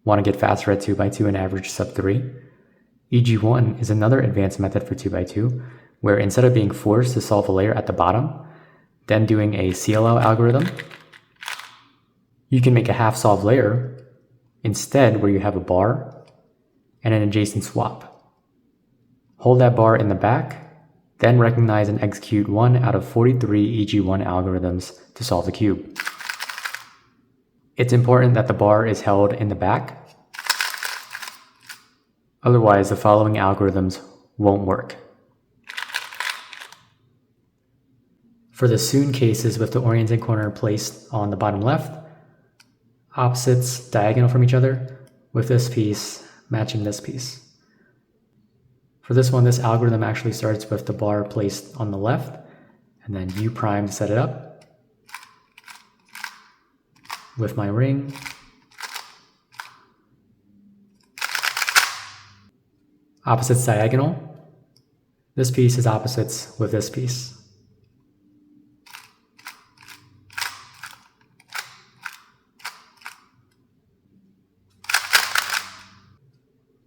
Want to get faster at 2x2 and average sub 3? EG-1 is another advanced method for 2x2, where instead of being forced to solve a layer at the bottom, then doing a CLL algorithm, you can make a half-solved layer instead where you have a bar and an adjacent swap. Hold that bar in the back, then recognize and execute 1 out of 43 EG-1 algorithms to solve the cube. It's important that the bar is held in the back, otherwise the following algorithms won't work. For the Sune cases with the orienting corner placed on the bottom left, opposites diagonal from each other, with this piece matching this piece. For this one, this algorithm actually starts with the bar placed on the left, and then U prime to set it up. With my ring, opposites diagonal. This piece is opposites with this piece.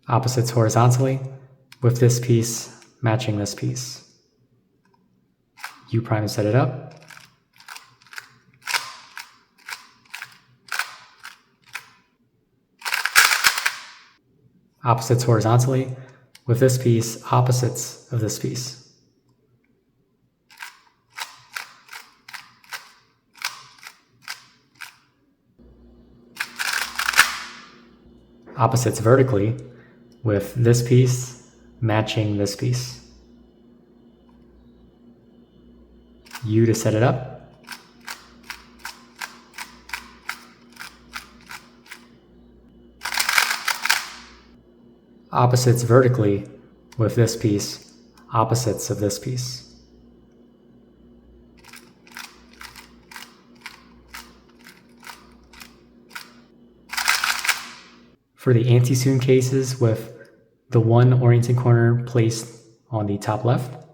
Opposites horizontally, with this piece matching this piece. U prime to set it up. Opposites horizontally, with this piece opposites of this piece. Opposites vertically, with this piece matching this piece. U to set it up. Opposites vertically, with this piece opposites of this piece. For the anti-Sune cases with the one orienting corner placed on the top left,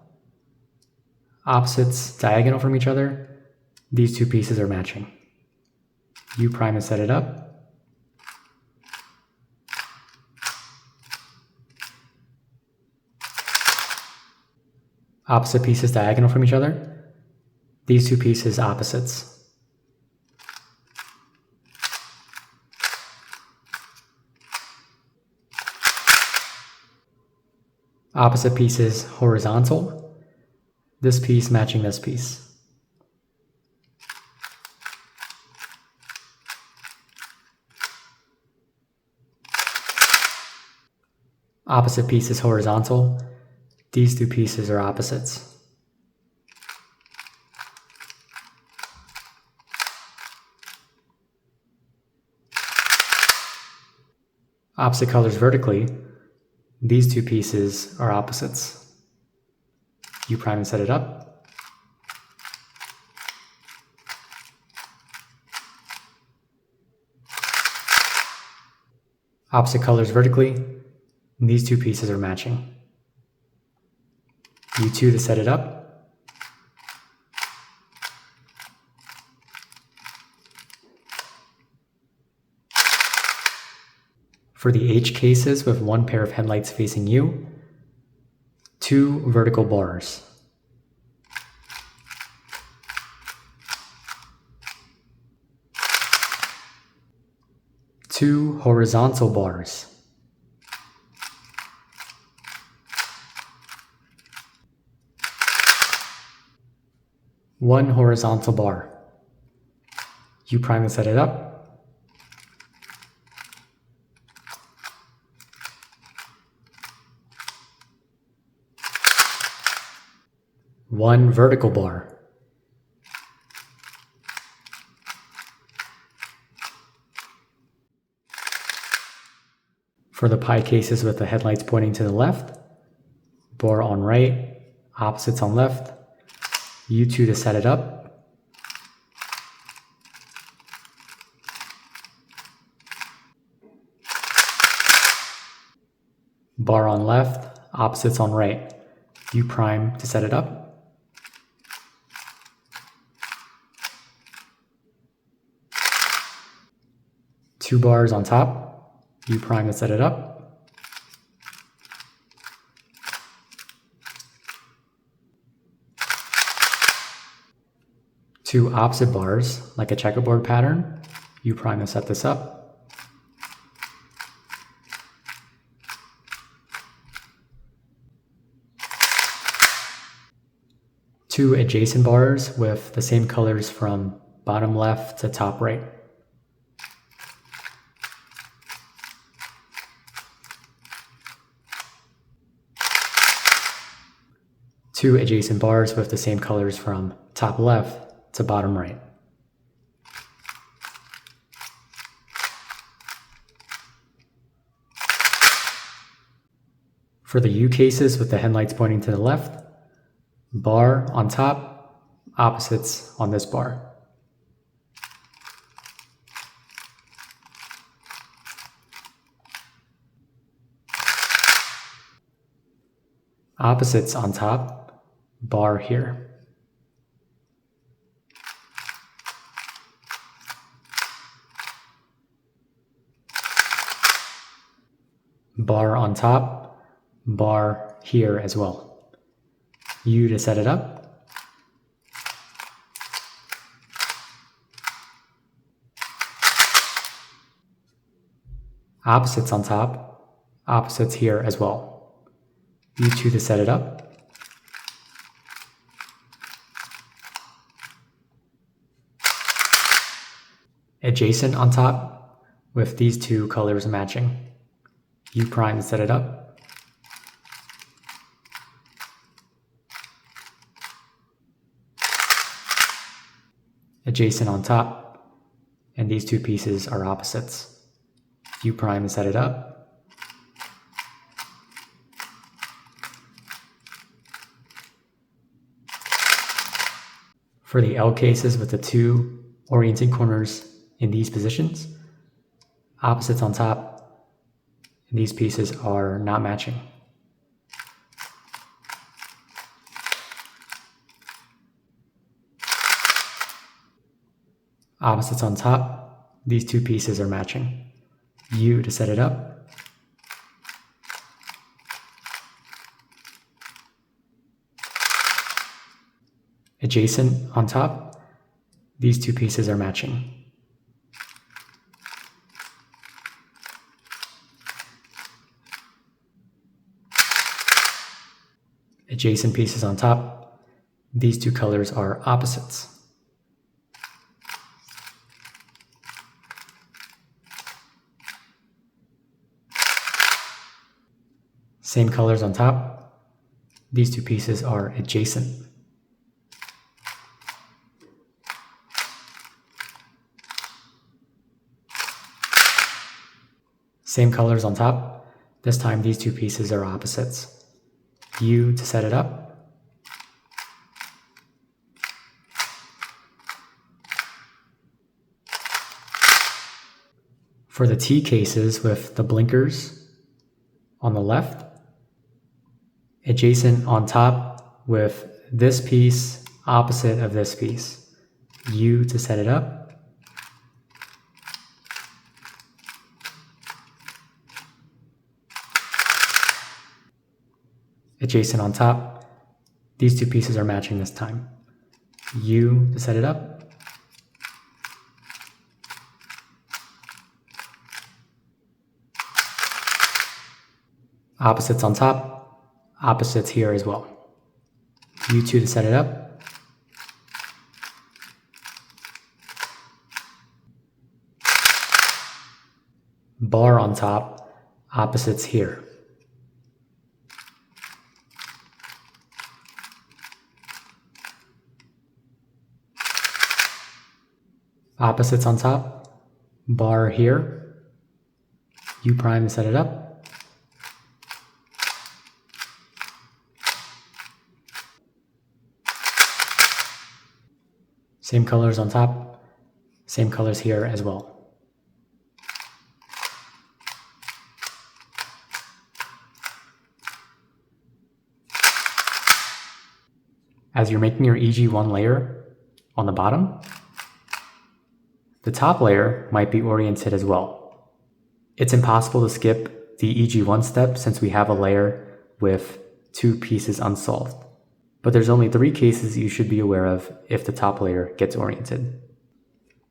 opposites diagonal from each other, these two pieces are matching. U prime to set it up. Opposite pieces diagonal from each other, these two pieces opposites. Opposite pieces horizontal, this piece matching this piece. Opposite pieces horizontal, these two pieces are opposites. Opposite colors vertically, these two pieces are opposites. U prime and set it up. Opposite colors vertically, these two pieces are matching. U2 to set it up. For the H cases with one pair of headlights facing U, 2 vertical bars. Two horizontal bars. One horizontal bar. U prime to set it up. One vertical bar. For the pi cases with the headlights pointing to the left, bar on right, opposites on left, U2 to set it up. Bar on left, opposites on right, U prime to set it up. Two bars on top. U prime to set it up. Two opposite bars, like a checkerboard pattern. U prime to set this up. Two adjacent bars with the same colors from bottom left to top right. Two adjacent bars with the same colors from top left to bottom right. For the U cases with the headlights pointing to the left, bar on top, opposites on this bar. Opposites on top, bar here. Bar on top, bar here as well. U to set it up. Opposites on top, opposites here as well. U2 to set it up. Adjacent on top with these two colors matching. U prime to set it up. Adjacent on top, and these two pieces are opposites. U prime to set it up. For the L cases with the two oriented corners in these positions, opposites on top, and these pieces are not matching. Opposites on top, these two pieces are matching. U to set it up. Adjacent on top, these two pieces are matching. Adjacent pieces on top, these two colors are opposites. Same colors on top, these two pieces are adjacent. Same colors on top, this time these two pieces are opposites. U to set it up. For the T cases with the blinkers on the left, adjacent on top with this piece opposite of this piece. U to set it up. Adjacent on top, these two pieces are matching this time. U to set it up. Opposites on top, opposites here as well. U2 to set it up. Bar on top, opposites here. Opposites on top, bar here, U prime to set it up. Same colors on top, same colors here as well. As you're making your EG-1 layer on the bottom, the top layer might be oriented as well. It's impossible to skip the EG-1 step since we have a layer with 2 pieces unsolved. But there's only 3 cases you should be aware of if the top layer gets oriented.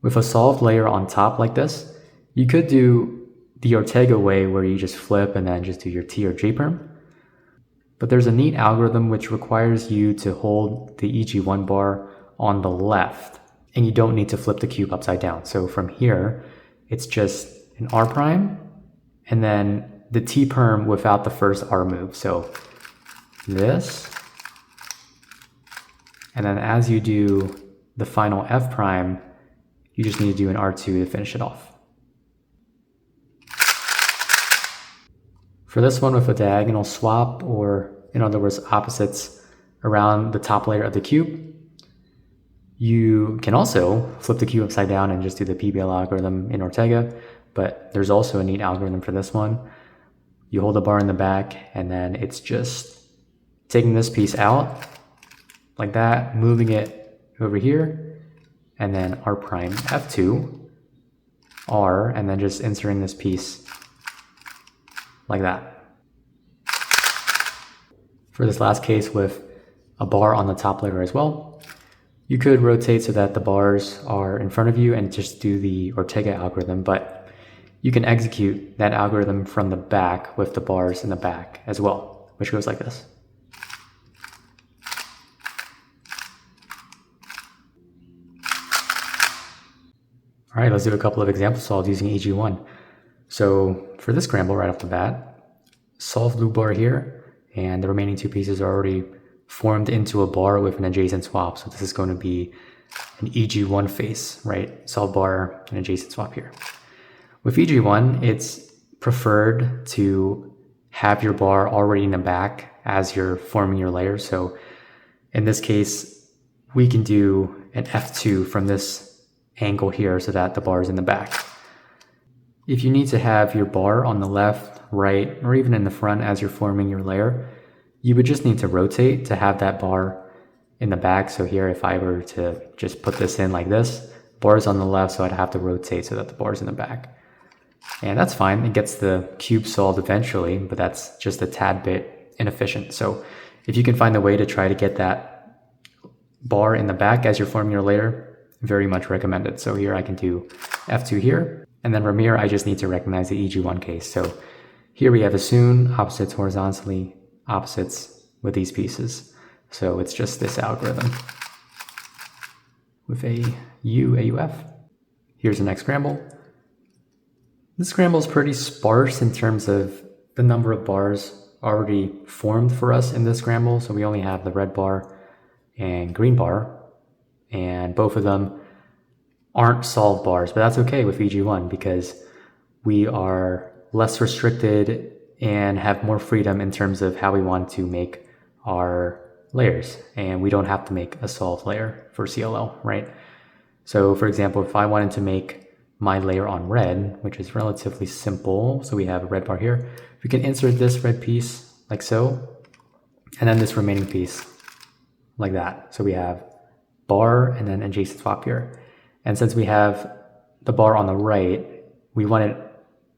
With a solved layer on top like this, you could do the Ortega way where you just flip and then just do your T or J perm. But there's a neat algorithm which requires you to hold the EG-1 bar on the left, and you don't need to flip the cube upside down. So from here, it's just an R prime, and then the T perm without the first R move. So this, and then as you do the final F prime, you just need to do an R2 to finish it off. For this one with a diagonal swap, or in other words, opposites around the top layer of the cube, you can also flip the cube upside down and just do the PBL algorithm in Ortega, but there's also a neat algorithm for this one. You hold the bar in the back, and then it's just taking this piece out like that, moving it over here, and then R prime F2, R, and then just inserting this piece like that. For this last case with a bar on the top layer as well, you could rotate so that the bars are in front of you and just do the Ortega algorithm, but you can execute that algorithm from the back with the bars in the back as well, which goes like this. All right, let's do a couple of example solves using EG-1. So for this scramble right off the bat, solve blue bar here, and the remaining 2 pieces are already formed into a bar with an adjacent swap. So this is going to be an EG-1 face, right? Solve bar and adjacent swap here. With EG-1, it's preferred to have your bar already in the back as you're forming your layer. So in this case, we can do an F2 from this angle here so that the bar is in the back. If you need to have your bar on the left, right, or even in the front as you're forming your layer, you would just need to rotate to have that bar in the back. So here, if I were to just put this in like this, bar is on the left, so I'd have to rotate so that the bar is in the back. And that's fine, it gets the cube solved eventually, but that's just a tad bit inefficient. So if you can find a way to try to get that bar in the back as you're forming your layer, very much recommended. So here I can do F2 here, and then from here I just need to recognize the EG-1 case. So here we have a Sune, opposites horizontally, opposites with these pieces. So it's just this algorithm with a U, AUF. Here's the next scramble. This scramble is pretty sparse in terms of the number of bars already formed for us in this scramble. So we only have the red bar and green bar, and both of them aren't solved bars, but that's okay with EG-1 because we are less restricted and have more freedom in terms of how we want to make our layers, and we don't have to make a solved layer for CLL, right? So for example, if I wanted to make my layer on red, which is relatively simple, so we have a red bar here, we can insert this red piece like so, and then this remaining piece like that. So we have bar and then adjacent swap here. And since we have the bar on the right, we want it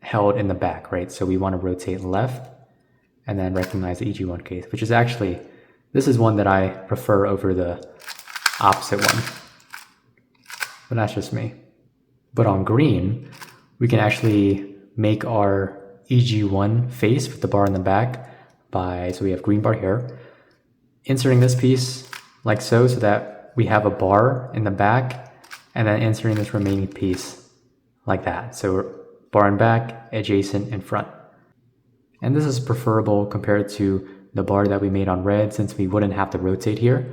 held in the back, right? So we want to rotate left and then recognize the EG-1 case, which is actually, this is one that I prefer over the opposite one, but that's just me. But on green, we can actually make our EG-1 face with the bar in the back by, so we have green bar here, inserting this piece like so that we have a bar in the back, and then inserting this remaining piece like that. So bar in back, adjacent in front. And this is preferable compared to the bar that we made on red since we wouldn't have to rotate here.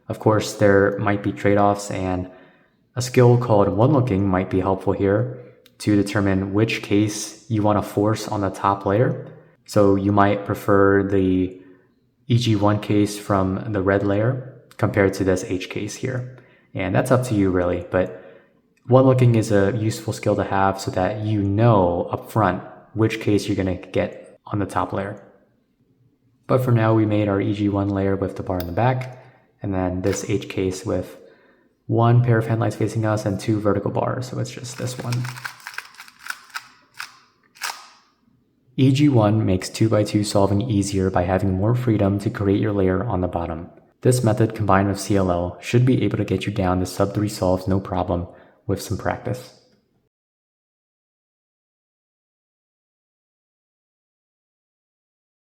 Of course, there might be trade-offs, and a skill called one-looking might be helpful here to determine which case you want to force on the top layer. So you might prefer the EG-1 case from the red layer compared to this H case here. And that's up to you really, but one-looking is a useful skill to have so that you know up front which case you're going to get on the top layer. But for now, we made our EG-1 layer with the bar in the back, and then this H case with 1 pair of headlights facing us and 2 vertical bars. So it's just this one. EG-1 makes 2x2 solving easier by having more freedom to create your layer on the bottom. This method combined with CLL should be able to get you down to sub 3 solves no problem with some practice.